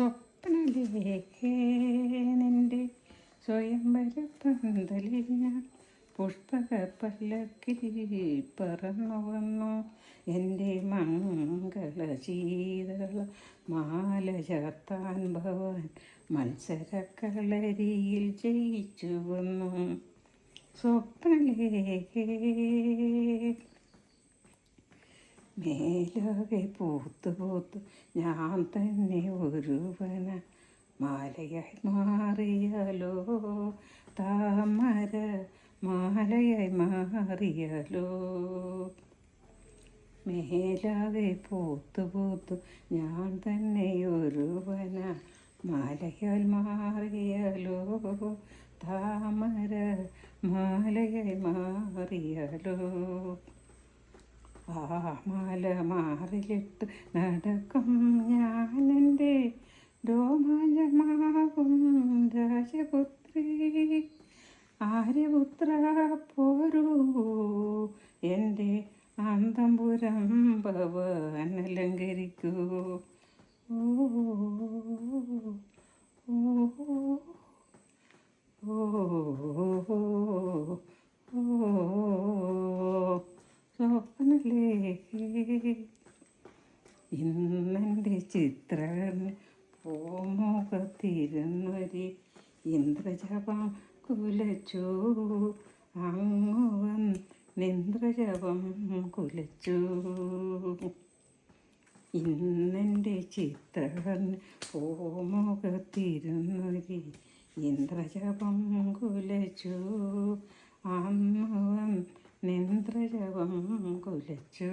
സ്വപ്നലേഖേ നിൻ്റെ സ്വയംവര പന്തലിൽ ഞാൻ പുഷ്പക പല്ലക്കിൽ പറന്നു വന്നു. എൻ്റെ മംഗളശീതള മാല ചാർത്താൻ ഭവാൻ മത്സരക്കളരിയിൽ ജയിച്ചു വന്നു. സ്വപ്നലേഖേ മേലാകെ പൂത്തു ഞാൻ തന്നെ ഒരുവന മാലയായി മാറിയാലോ, താമര മാലയായി മാറിയാലോ. മേലാകെ പൂത്തു ഞാൻ തന്നെ ഒരുവന മാലയാൽ മാറിയാലോ, താമര മാലയായി മാറിയാലോ. ആ മാല മാറിലിട്ട് നടക്കും ഞാനെൻ്റെ രോമാഞ്ചമാകും രാജപുത്രി. ആര്യപുത്ര പോരൂ എൻ്റെ അന്തംപുരം ഭവാൻ അലങ്കരിക്കൂ. ഓ ഓ ഓ ഓ സ്വപ്നലേഖേ ഇന്നെൻ്റെ ചിത്രകർണ്ണ പൂമുഖത്തിരുന്നൊരു ഇന്ദ്രജപം കുലച്ചു. അങ്ങുവൻ ഇന്ദ്രജപം കുലച്ചു. ഇന്നെൻ്റെ ചിത്രകർണ്ണ പൂമുഖത്തിരുന്നൊരു ഇന്ദ്രജപം കുലച്ചു. അങ്ങുവൻ ഇന്ദ്രജപം കുലച്ചു.